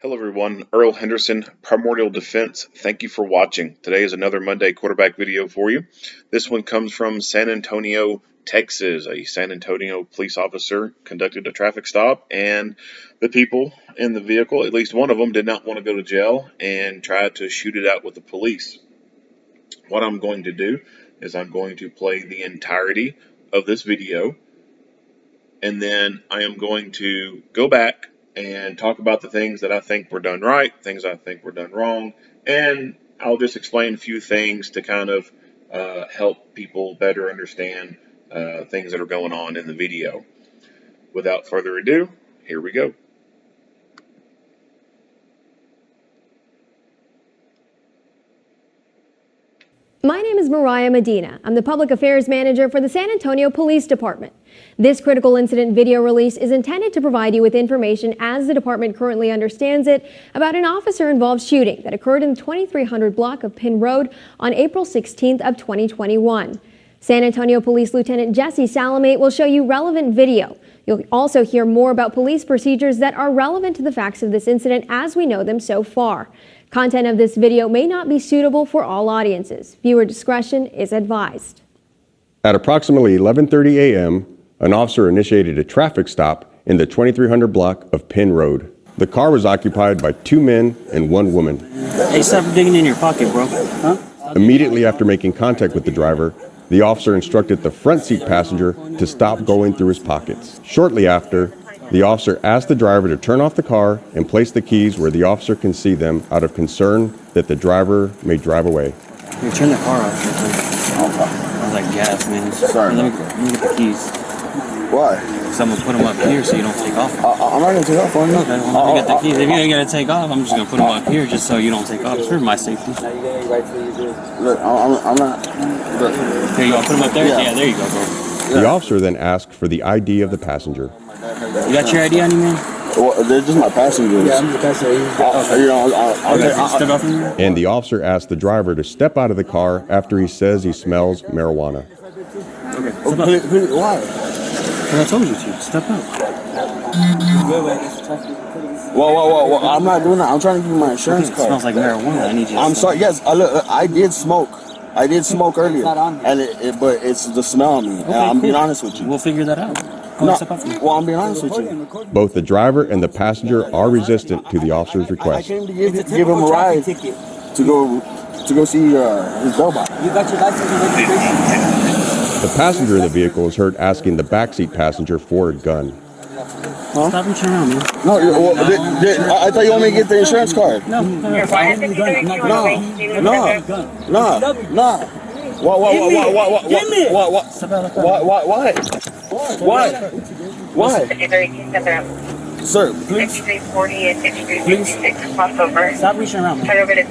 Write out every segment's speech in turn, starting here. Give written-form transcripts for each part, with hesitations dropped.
Hello everyone, Earl Henderson, Primordial Defense. Thank you for watching. Today is another Monday quarterback video for you. This one comes from San Antonio, Texas. A San Antonio police officer conducted a traffic stop, and the people in the vehicle, at least one of them, did not want to go to jail and tried to shoot it out with the police. What I'm going to do is I'm going to play the entirety of this video, and then I am going to go back and talk about the things that I think were done right, things I think were done wrong, and I'll just explain a few things to kind of help people better understand things that are going on in the video. Without further ado, here we go. My name is Mariah Medina. I'm the Public Affairs Manager for the San Antonio Police Department. This critical incident video release is intended to provide you with information as the department currently understands it about an officer-involved shooting that occurred in the 2300 block of Penn Road on April 16th of 2021. San Antonio Police Lieutenant Jesse Salamate will show you relevant video. You'll also hear more about police procedures that are relevant to the facts of this incident as we know them so far. Content of this video may not be suitable for all audiences. Viewer discretion is advised. At approximately 11:30 a.m., an officer initiated a traffic stop in the 2300 block of Penn Road. The car was occupied by two men and one woman. Hey, stop digging in your pocket, bro. Huh? Immediately after making contact with the driver, the officer instructed the front seat passenger to stop going through his pockets. Shortly after, the officer asked the driver to turn off the car and place the keys where the officer can see them out of concern that the driver may drive away. Hey, turn the car off. I was like, gas, man. Sorry. Let me get the keys. Why? Because I'm going to put them up here so you don't take off. I'm not going to take off on you. Okay, well, let me get the keys. If you ain't going to take off, I'm just going to put them up here just so you don't take off. It's for my safety. Look, I'm not. Look. Here you go. Put them up there? Yeah, there you go, bro. Yeah. The officer then asked for the ID of the passenger. You got your ID on you, man? Well, they're just my passengers. Yeah, I'm the passenger. Step out from here. And the officer asked the driver to step out of the car after he says he smells marijuana. Okay, step out. Why? Because I told you to. Step out. Whoa. I'm not doing that. I'm trying to give you my insurance It card. smells like marijuana. I need you to I'm stop. sorry. Yes, I did smoke. I did smoke earlier. And but it's the smell on me. And I'm being honest with you. We'll figure that out. Go No, step out from here. well, I'm being honest with you. Both the driver and the passenger are resistant to the officer's I request. came to give him a ride to go see his robot. You got your license and registration? The passenger in the vehicle is heard asking the backseat passenger for a gun. Huh? Stop reaching around, man. No, I thought you want me to get the insurance card. No. Why? Sir, please. 5340 and 5356 crossover. Stop reaching around, man. Turn over to 10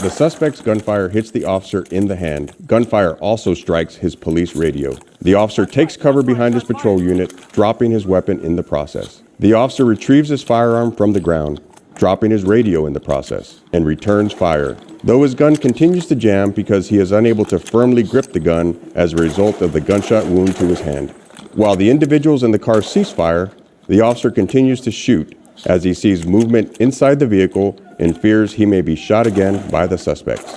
The suspect's gunfire hits the officer in the hand. Gunfire also strikes his police radio. The officer takes cover behind his patrol unit, dropping his weapon in the process. The officer retrieves his firearm from the ground, dropping his radio in the process, and returns fire. Though his gun continues to jam because he is unable to firmly grip the gun as a result of the gunshot wound to his hand. While the individuals in the car cease fire, the officer continues to shoot as he sees movement inside the vehicle and fears he may be shot again by the suspects.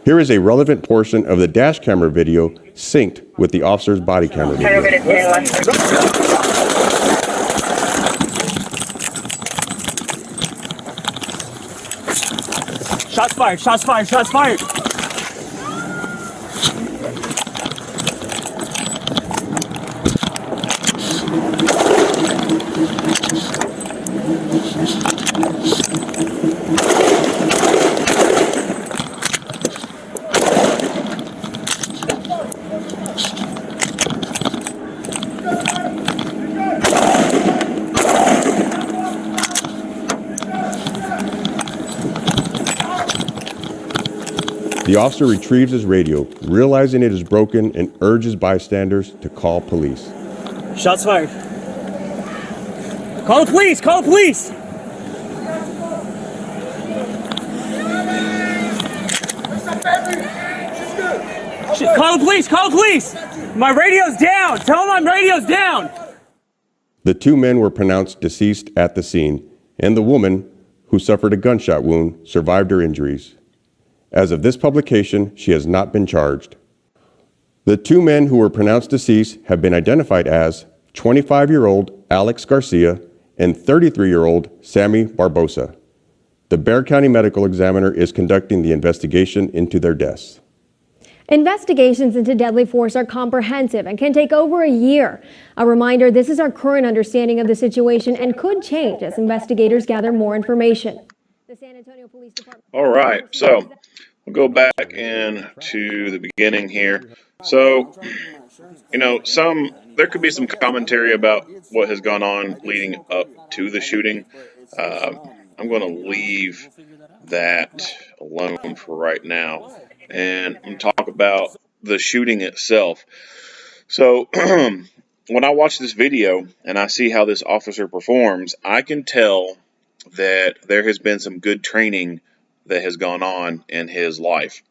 Here is a relevant portion of the dash camera video synced with the officer's body camera Turn over video. to 10 Shots fired, shots fired, shots fired. The officer retrieves his radio, realizing it is broken, and urges bystanders to call police. Shots fired. Call the police! Call the police! What's up, baby? She's good. Call the police! Call the police! My radio's down! Tell them my radio's down! The two men were pronounced deceased at the scene, and the woman, who suffered a gunshot wound, survived her injuries. As of this publication, she has not been charged. The two men who were pronounced deceased have been identified as 25-year-old Alex Garcia and 33-year-old Sammy Barbosa. The Bexar County Medical Examiner is conducting the investigation into their deaths. Investigations into deadly force are comprehensive and can take over a year. A reminder, this is our current understanding of the situation and could change as investigators gather more information. The San Antonio Police Department. All right, so we'll go back into the beginning here. So, there could be some commentary about what has gone on leading up to the shooting. I'm going to leave that alone for right now, and I'm going to talk about the shooting itself. So, when I watch this video and I see how this officer performs, I can tell that there has been some good training that has gone on in his life.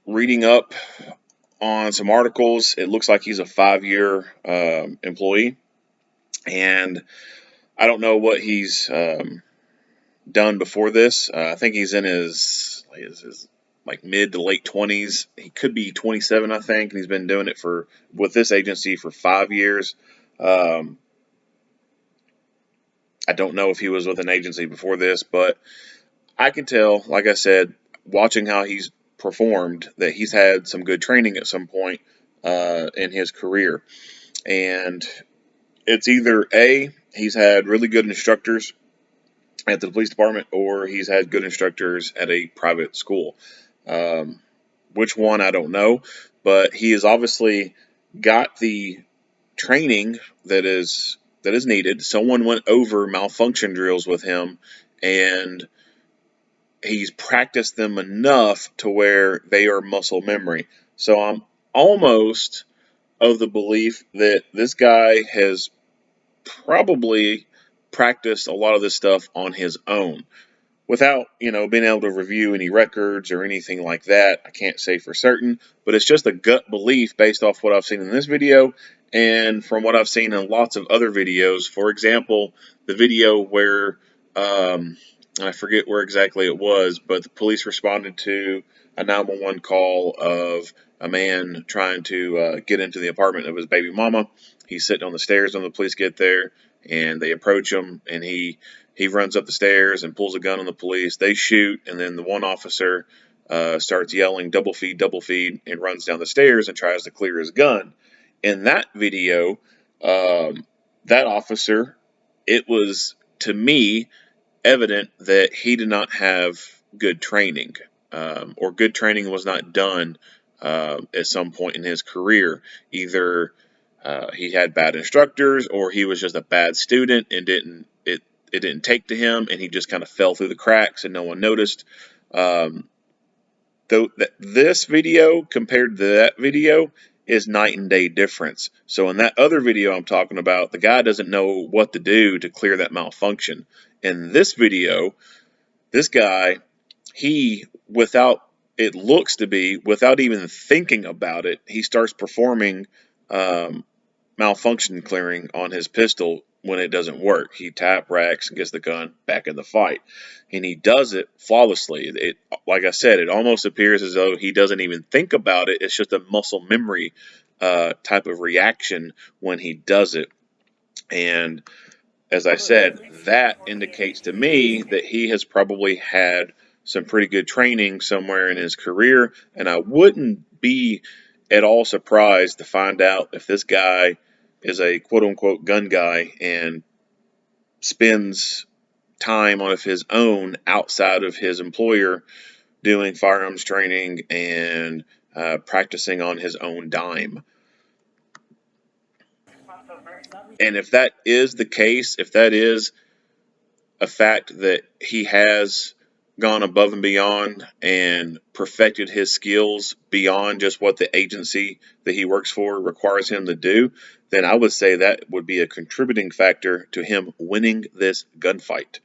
Reading up on some articles, it looks like he's a 5-year employee, and I don't know what he's done before this. I think he's in his like mid to late 20s. He could be 27, I think, and he's been doing it with this agency for 5 years. I don't know if he was with an agency before this, but I can tell, like I said, watching how he's performed, that he's had some good training at some point in his career. And it's either A, he's had really good instructors at the police department, or he's had good instructors at a private school. Which one, I don't know, but he has obviously got the training that is needed. Someone went over malfunction drills with him, and he's practiced them enough to where they are muscle memory. So I'm almost of the belief that this guy has probably practiced a lot of this stuff on his own without, being able to review any records or anything like that. I can't say for certain, but it's just a gut belief based off what I've seen in this video and from what I've seen in lots of other videos. For example, the video where I forget where exactly it was, but the police responded to a 911 call of a man trying to get into the apartment of his baby mama. He's sitting on the stairs when the police get there, and they approach him, and he runs up the stairs and pulls a gun on the police. They shoot, and then the one officer starts yelling, double feed, and runs down the stairs and tries to clear his gun. In that video, that officer, it was, to me, evident that he did not have good training, or good training was not done at some point in his career. Either he had bad instructors, or he was just a bad student and it didn't take to him, and he just kind of fell through the cracks and no one noticed. This video compared to that video is night and day difference. So in that other video I'm talking about, the guy doesn't know what to do to clear that malfunction. In this video, this guy, without even thinking about it, he starts performing malfunction clearing on his pistol when it doesn't work. He tap racks and gets the gun back in the fight, and he does it flawlessly. Like I said, it almost appears as though he doesn't even think about it. It's just a muscle memory type of reaction when he does it. And as I said, that indicates to me that he has probably had some pretty good training somewhere in his career, and I wouldn't be at all surprised to find out if this guy is a quote-unquote gun guy and spends time of his own outside of his employer doing firearms training and practicing on his own dime. And if that is the case, if that is a fact that he has gone above and beyond and perfected his skills beyond just what the agency that he works for requires him to do, then I would say that would be a contributing factor to him winning this gunfight.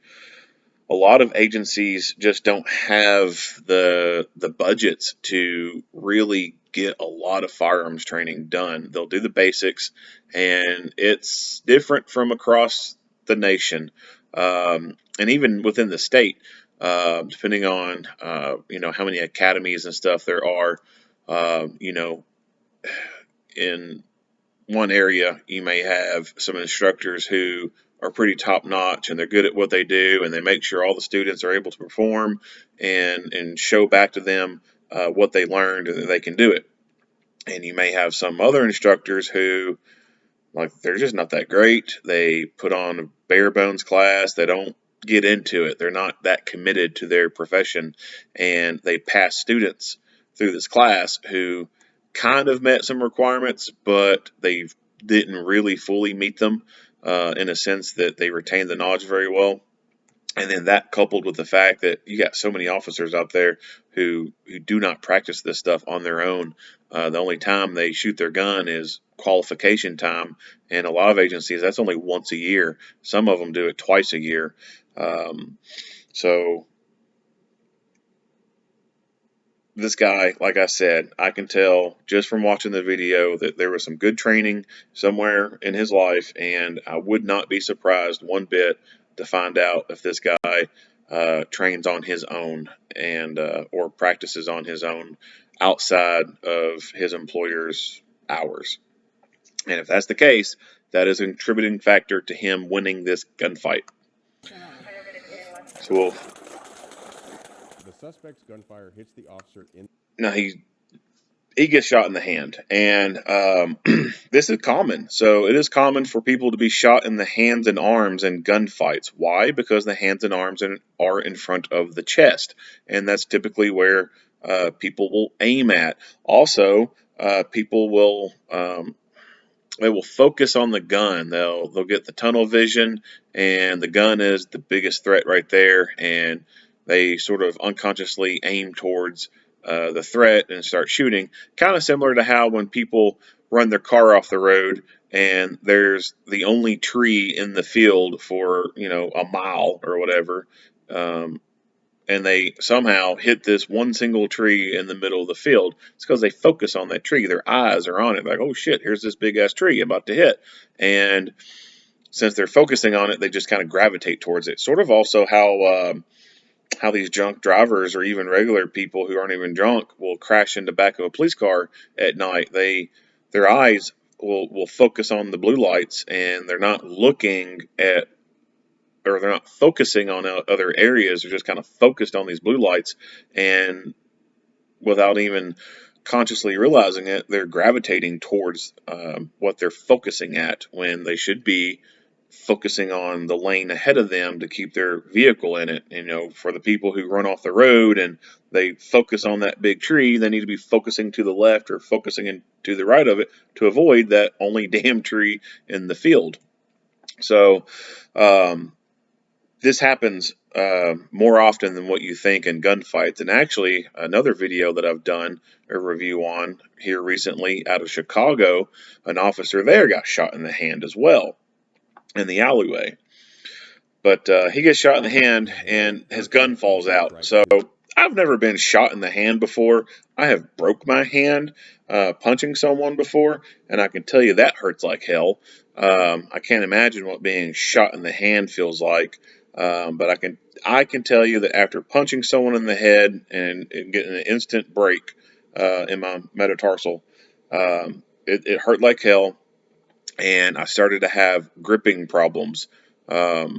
a lot of agencies just don't have the budgets to really get a lot of firearms training done. They'll do the basics, and it's different from across the nation, and even within the state, depending on how many academies and stuff there are. In one area, you may have some instructors who are pretty top notch and they're good at what they do, and they make sure all the students are able to perform and show back to them what they learned and that they can do it. And you may have some other instructors who, like, they're just not that great. They put on a bare bones class. They don't get into it. They're not that committed to their profession, and they pass students through this class who kind of met some requirements, but they didn't really fully meet them in a sense that they retained the knowledge very well. And then that coupled with the fact that you got so many officers out there who do not practice this stuff on their own. The only time they shoot their gun is qualification time. And a lot of agencies, that's only once a year. Some of them do it twice a year. So this guy, like I said, I can tell just from watching the video that there was some good training somewhere in his life, and I would not be surprised one bit to find out if this guy trains on his own and or practices on his own outside of his employer's hours. And if that's the case, that is a contributing factor to him winning this gunfight. So The suspect's gunfire hits the officer in. now he gets shot in the hand, and this is common. So it is common for people to be shot in the hands and arms in gunfights. Why? Because the hands and arms are in front of the chest, and that's typically where people will aim at. Also, people will they will focus on the gun. They'll get the tunnel vision, and the gun is the biggest threat right there, and they sort of unconsciously aim towards the threat and start shooting. Kind of similar to how when people run their car off the road and there's the only tree in the field for a mile or whatever, and they somehow hit this one single tree in the middle of the field. It's because they focus on that tree. Their eyes are on it. Like, oh shit, here's this big ass tree about to hit. And since they're focusing on it, they just kind of gravitate towards it. Sort of also how these drunk drivers or even regular people who aren't even drunk will crash in the back of a police car at night. Their eyes will focus on the blue lights, and they're not looking at, or they're not focusing on other areas. They're just kind of focused on these blue lights, and without even consciously realizing it, they're gravitating towards what they're focusing at when they should be focusing on the lane ahead of them to keep their vehicle in it. For the people who run off the road and they focus on that big tree, they need to be focusing to the left or focusing to the right of it to avoid that only damn tree in the field. So, this happens more often than what you think in gunfights. And actually, another video that I've done a review on here recently out of Chicago, an officer there got shot in the hand as well in the alleyway. But he gets shot in the hand and his gun falls out. So I've never been shot in the hand before. I have broke my hand punching someone before, and I can tell you that hurts like hell. I can't imagine what being shot in the hand feels like. But I can tell you that after punching someone in the head and getting an instant break in my metatarsal, it hurt like hell, and I started to have gripping problems. I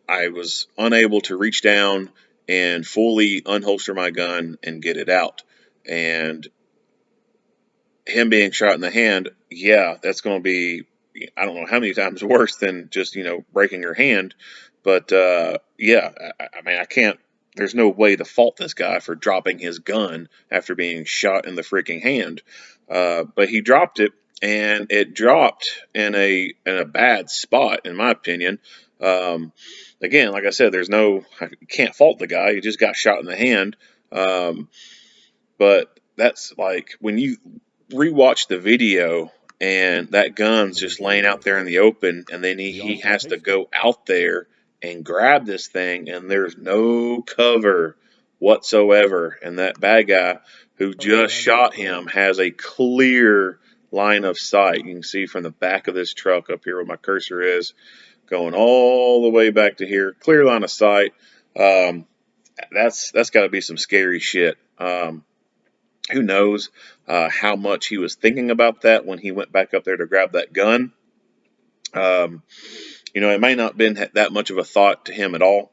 was unable to reach down and fully unholster my gun and get it out. And him being shot in the hand, yeah, that's going to be, I don't know how many times worse than just, breaking your hand. But, yeah, I mean, I can't, there's no way to fault this guy for dropping his gun after being shot in the freaking hand. But he dropped it, and it dropped in a bad spot, in my opinion. Again, like I said, you can't fault the guy. He just got shot in the hand. But that's like when you rewatch the video and that gun's just laying out there in the open, and then he has to go out there and grab this thing, and there's no cover whatsoever. And that bad guy who just shot him has a clear line of sight. You can see from the back of this truck up here where my cursor is, going all the way back to here, clear line of sight. That's got to be some scary shit. Who knows how much he was thinking about that when he went back up there to grab that gun. It may not have been that much of a thought to him at all,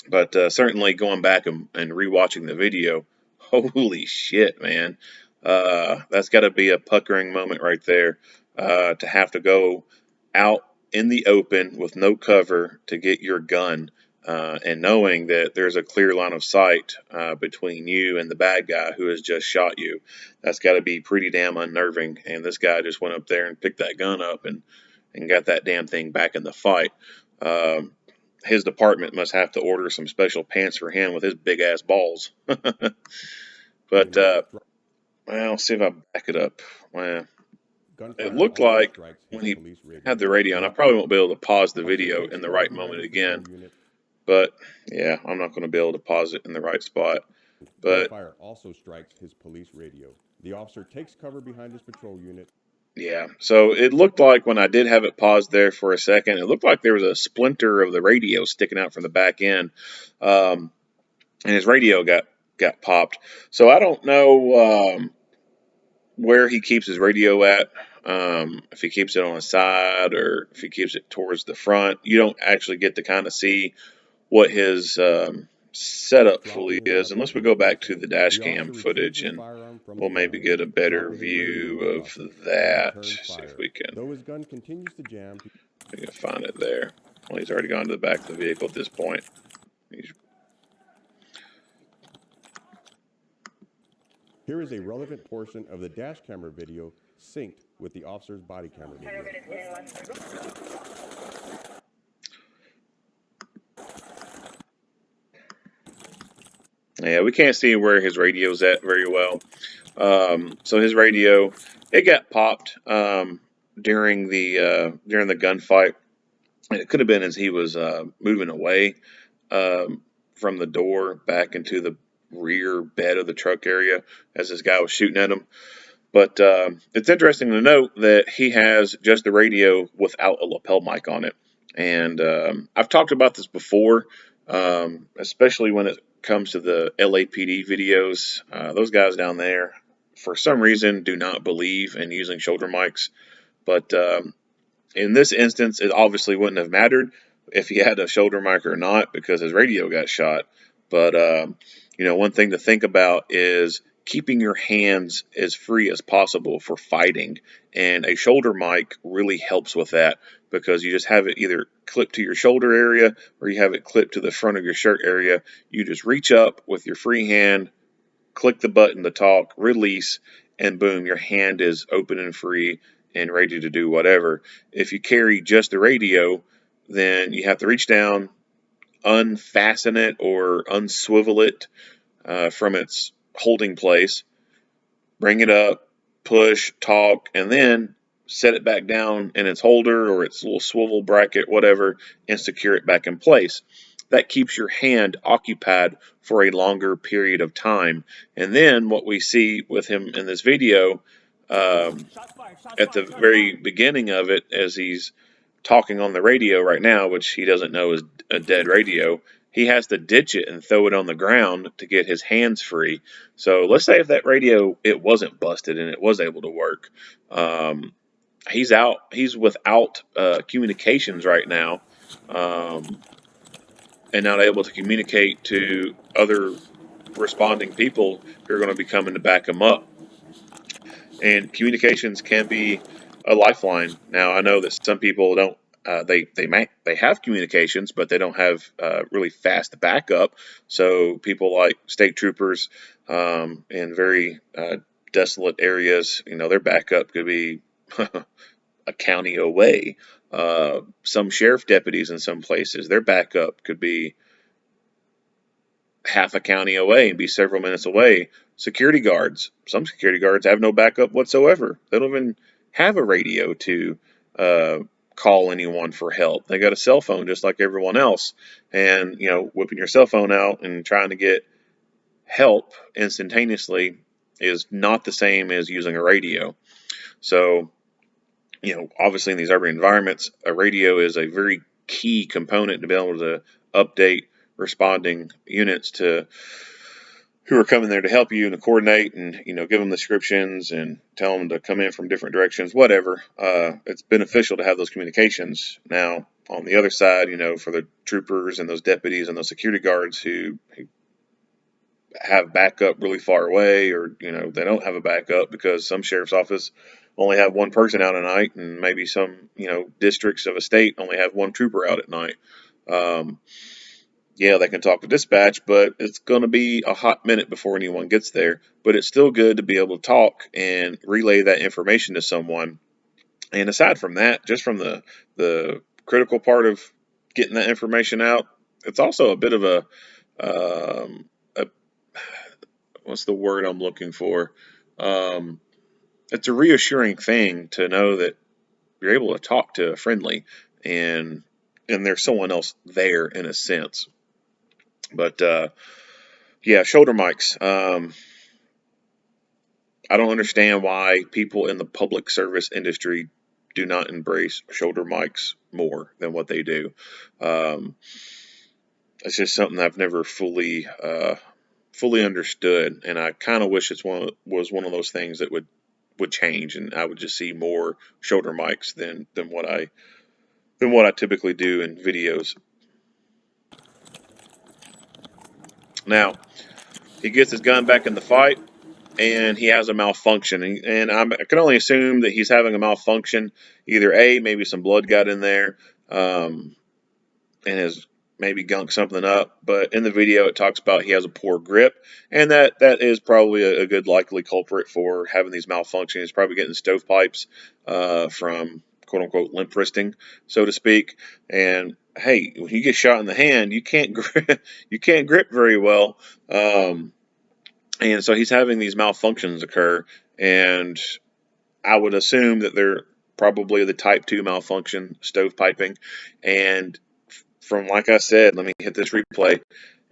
but certainly going back and rewatching the video, holy shit, man. That's got to be a puckering moment right there, to have to go out in the open with no cover to get your gun, and knowing that there's a clear line of sight between you and the bad guy who has just shot you. That's got to be pretty damn unnerving. And this guy just went up there and picked that gun up and got that damn thing back in the fight. His department must have to order some special pants for him with his big ass balls. But well, see if I back it up. Well, it looked like when he had the radio, and I probably won't be able to pause the video in the right moment again. But yeah, I'm not going to be able to pause it in the right spot. But gunfire also strikes his police radio. The officer takes cover behind his patrol unit. yeah, so it looked like when I did have it paused there for a second, it looked like there was a splinter of the radio sticking out from the back end, and his radio got popped. So I don't know where he keeps his radio at. If he keeps it on the side or if he keeps it towards the front. You don't actually get to kind of see what his setup fully is, unless we go back to the dash cam footage and we'll maybe get a better view of that. See if we can find it there. Well, he's already gone to the back of the vehicle at this point. Here is a relevant portion of the dash camera video synced with the officer's body camera video. Yeah, we can't see where his radio's at very well. So his radio, it got popped during the gunfight, and it could have been as he was moving away from the door back into the rear bed of the truck area as this guy was shooting at him. But it's interesting to note that he has just the radio without a lapel mic on it. And I've talked about this before, especially when it comes to the LAPD videos. Those guys down there, for some reason, do not believe in using shoulder mics. But in this instance, it obviously wouldn't have mattered if he had a shoulder mic or not because his radio got shot. But, one thing to think about is keeping your hands as free as possible for fighting. And a shoulder mic really helps with that because you just have it either clipped to your shoulder area or you have it clipped to the front of your shirt area. You just reach up with your free hand, click the button to talk, release, and boom, your hand is open and free and ready to do whatever. If you carry just the radio, then you have to reach down, unfasten it or unswivel it from its holding place, bring it up, push, talk, and then set it back down in its holder or its little swivel bracket, whatever, and secure it back in place. That keeps your hand occupied for a longer period of time. And then what we see with him in this video, at the very beginning of it, as he's talking on the radio right now, which he doesn't know is a dead radio, he has to ditch it and throw it on the ground to get his hands free. So let's say if that radio, it wasn't busted and it was able to work. He's without communications right now, and not able to communicate to other responding people who are going to be coming to back him up. And communications can be a lifeline. Now, I know that some people don't. They have communications, but they don't have really fast backup. So people like state troopers in very desolate areas, their backup could be a county away. Some sheriff deputies in some places, their backup could be half a county away and be several minutes away. Security guards, some security guards have no backup whatsoever. They don't even have a radio to call anyone for help. They got a cell phone just like everyone else. And, whipping your cell phone out and trying to get help instantaneously is not the same as using a radio. So, obviously in these urban environments, a radio is a very key component to be able to update responding units to who are coming there to help you and to coordinate and, give them descriptions and tell them to come in from different directions, whatever. It's beneficial to have those communications. Now, on the other side, for the troopers and those deputies and those security guards who have backup really far away, or, they don't have a backup because some sheriff's office only have one person out at night, and maybe some, districts of a state only have one trooper out at night. Yeah, they can talk to dispatch, but it's going to be a hot minute before anyone gets there. But it's still good to be able to talk and relay that information to someone. And aside from that, just from the critical part of getting that information out, it's also a bit of a what's the word I'm looking for? It's a reassuring thing to know that you're able to talk to a friendly and there's someone else there in a sense. But yeah, shoulder mics. I don't understand why people in the public service industry do not embrace shoulder mics more than what they do. It's just something I've never fully understood, and I kind of wish was one of those things that would change, and I would just see more shoulder mics than what I typically do in videos. Now, he gets his gun back in the fight, and he has a malfunction. And I can only assume that he's having a malfunction. Either A, maybe some blood got in there and has maybe gunked something up. But in the video, it talks about he has a poor grip, and that is probably a good likely culprit for having these malfunctions. He's probably getting stovepipes from quote-unquote limp wristing, so to speak. And hey, when you get shot in the hand, you can't grip very well. And so he's having these malfunctions occur, and I would assume that they're probably the type 2 malfunction, stovepiping. And from, like I said, let me hit this replay,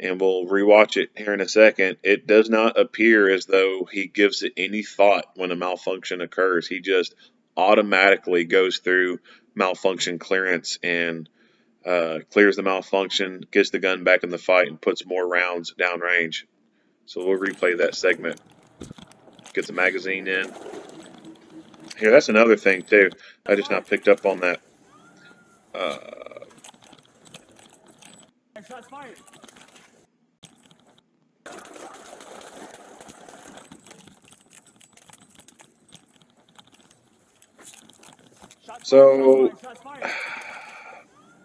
and we'll rewatch it here in a second. It does not appear as though he gives it any thought when a malfunction occurs. He just automatically goes through malfunction clearance and clears the malfunction, gets the gun back in the fight, and puts more rounds downrange. So we'll replay that segment. Get the magazine in. Here, that's another thing too. I just not picked up on that. So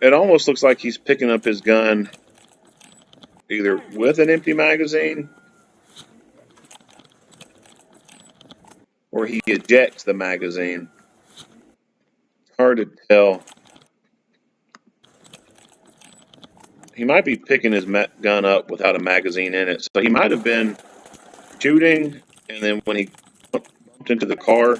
it almost looks like he's picking up his gun either with an empty magazine or he ejects the magazine. Hard to tell. He might be picking his gun up without a magazine in it. So he might have been shooting, and then when he bumped into the car,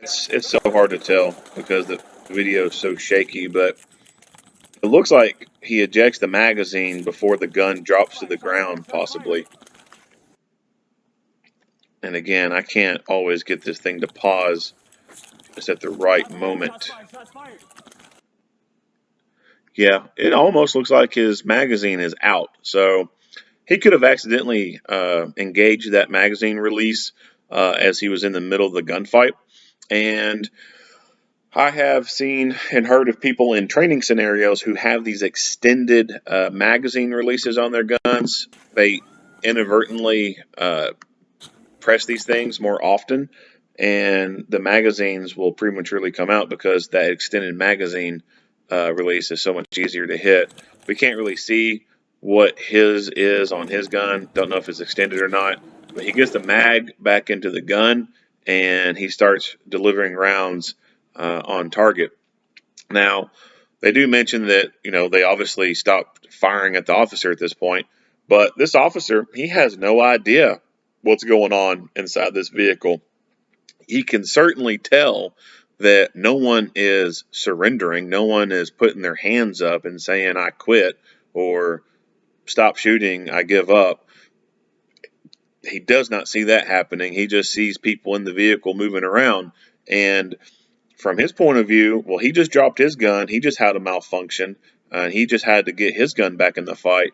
it's so hard to tell because the video is so shaky, but it looks like he ejects the magazine before the gun drops to the ground, possibly. And again, I can't always get this thing to pause just at the right moment. Yeah, it almost looks like his magazine is out. So he could have accidentally engaged that magazine release as he was in the middle of the gunfight. And I have seen and heard of people in training scenarios who have these extended magazine releases on their guns. They inadvertently press these things more often, and the magazines will prematurely come out because that extended magazine release is so much easier to hit. We can't really see what his is on his gun. Don't know if it's extended or not, but he gets the mag back into the gun, and he starts delivering rounds on target. Now, they do mention that, they obviously stopped firing at the officer at this point, but this officer, he has no idea what's going on inside this vehicle. he can certainly tell that no one is surrendering. No one is putting their hands up and saying, I quit, or stop shooting, I give up. He does not see that happening. He just sees people in the vehicle moving around. And from his point of view, well, he just dropped his gun. He just had a malfunction. And he just had to get his gun back in the fight.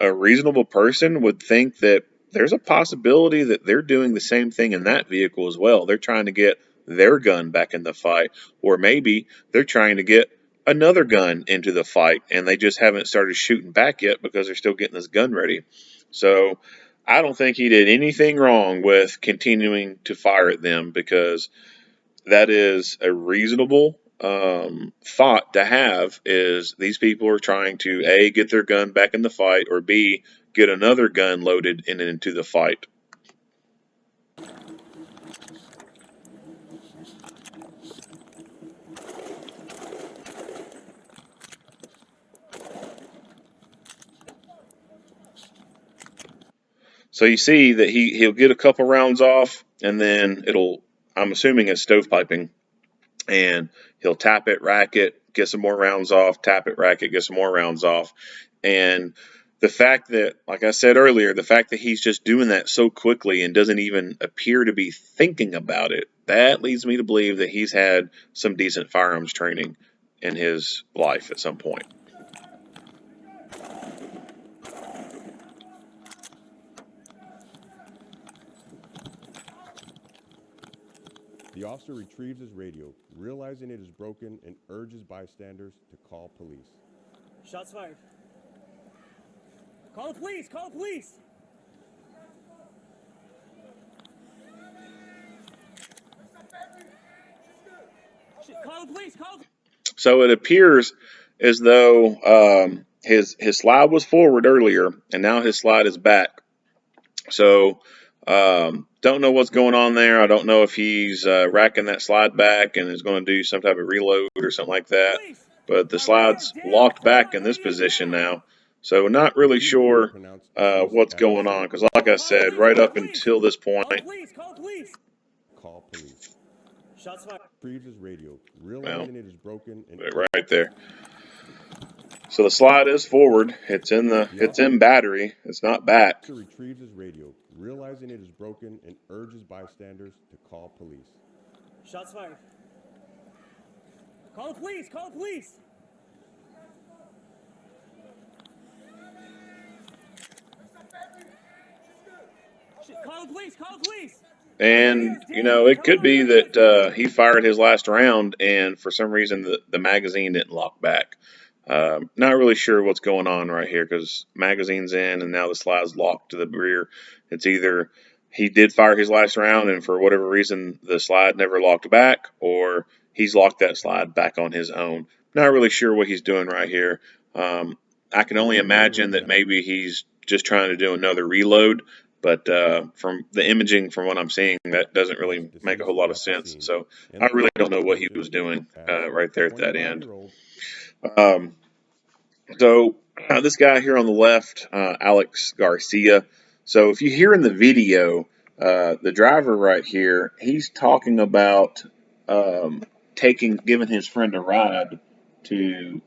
A reasonable person would think that there's a possibility that they're doing the same thing in that vehicle as well. They're trying to get their gun back in the fight, or maybe they're trying to get another gun into the fight and they just haven't started shooting back yet because they're still getting this gun ready. So I don't think he did anything wrong with continuing to fire at them, because that is a reasonable thought to have, is these people are trying to A, get their gun back in the fight, or B, get another gun loaded and into the fight. So you see that he'll get a couple rounds off, and then I'm assuming it's stovepiping, and he'll tap it, rack it, get some more rounds off, tap it, rack it, get some more rounds off. And the fact that, like I said earlier, the fact that he's just doing that so quickly and doesn't even appear to be thinking about it, that leads me to believe that he's had some decent firearms training in his life at some point. The officer retrieves his radio, realizing it is broken, and urges bystanders to call police. Shots fired. Call the police! Call the police! Call the police! Call the... So it appears as though his slide was forward earlier, and now his slide is back. So don't know what's going on there. I don't know if he's racking that slide back and is going to do some type of reload or something like that. But the slide's locked back in this position now. So not really sure what's going on, because like I said, right up until this point, Call police. Shots fired. Retrieves his radio, realizing it is broken, and right there. So the slide is forward. It's in battery. It's not back. officer retrieves his radio, realizing it is broken, and urges bystanders to call police. Shots fired. Call the police! Call the police! Call the police! Call the police! And, it could be that he fired his last round and for some reason the magazine didn't lock back. Not really sure what's going on right here, because magazine's in and now the slide's locked to the rear. It's either he did fire his last round and for whatever reason the slide never locked back, or he's locked that slide back on his own. Not really sure what he's doing right here. I can only imagine that maybe he's just trying to do another reload. But from the imaging, from what I'm seeing, that doesn't really make a whole lot of sense. So I really don't know what he was doing right there at that end. So this guy here on the left, Alex Garcia. So if you hear in the video, the driver right here, he's talking about giving his friend a ride to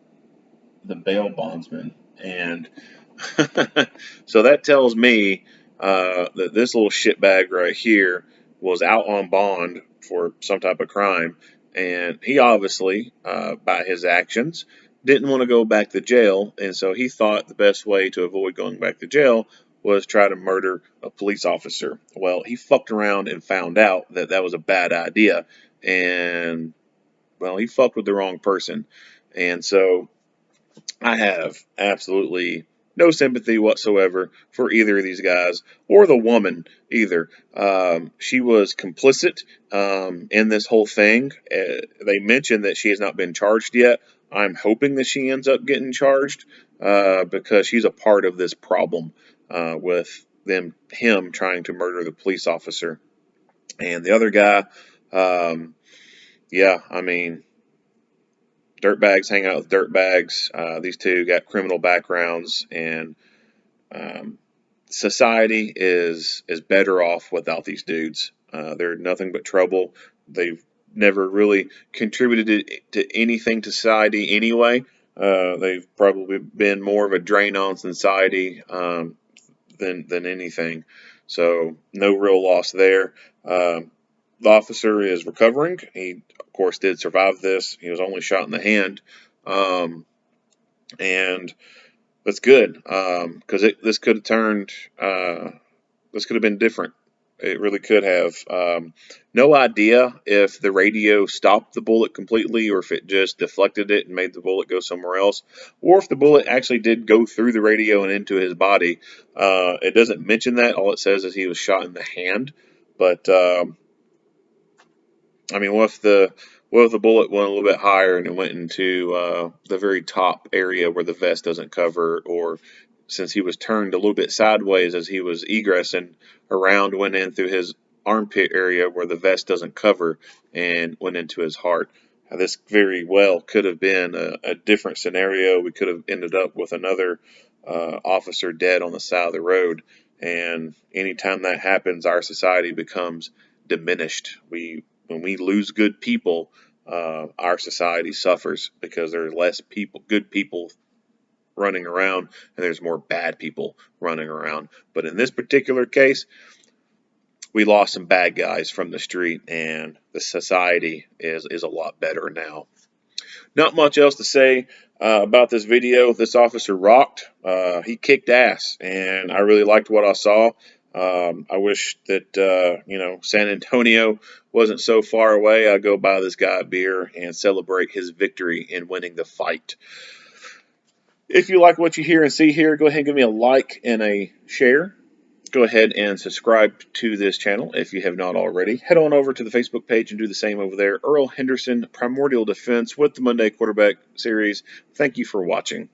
the bail bondsman. And so that tells me that this little shitbag right here was out on bond for some type of crime, and he obviously, by his actions, didn't want to go back to jail, and so he thought the best way to avoid going back to jail was try to murder a police officer. Well, he fucked around and found out that that was a bad idea, and, well, he fucked with the wrong person. And so I have absolutely no sympathy whatsoever for either of these guys, or the woman either. She was complicit in this whole thing. They mentioned that she has not been charged yet. I'm hoping that she ends up getting charged because she's a part of this problem with him trying to murder the police officer. And the other guy, yeah, I mean, dirtbags hang out with dirtbags. These two got criminal backgrounds, and society is better off without these dudes. They're nothing but trouble. They've never really contributed to anything to society anyway. They've probably been more of a drain on society than anything. So no real loss there. The officer is recovering. He, of course, did survive this. He was only shot in the hand, and that's good because this could have turned. This could have been different. It really could have. No idea if the radio stopped the bullet completely or if it just deflected it and made the bullet go somewhere else, or if the bullet actually did go through the radio and into his body. It doesn't mention that. All it says is he was shot in the hand. But, I mean, what if the bullet went a little bit higher and it went into the very top area where the vest doesn't cover, or since he was turned a little bit sideways as he was egressing around, went in through his armpit area where the vest doesn't cover and went into his heart. Now, this very well could have been a different scenario. We could have ended up with another officer dead on the side of the road. And anytime that happens, our society becomes diminished. When we lose good people, our society suffers because there are less good people running around, and there's more bad people running around. But in this particular case, we lost some bad guys from the street, and the society is a lot better now. Not much else to say about this video. This officer rocked. He kicked ass, and I really liked what I saw. I wish that, San Antonio wasn't so far away. I'd go buy this guy a beer and celebrate his victory in winning the fight. If you like what you hear and see here, go ahead and give me a like and a share. Go ahead and subscribe to this channel if you have not already. Head on over to the Facebook page and do the same over there. Earl Henderson, Primordial Defense with the Monday Quarterback Series. Thank you for watching.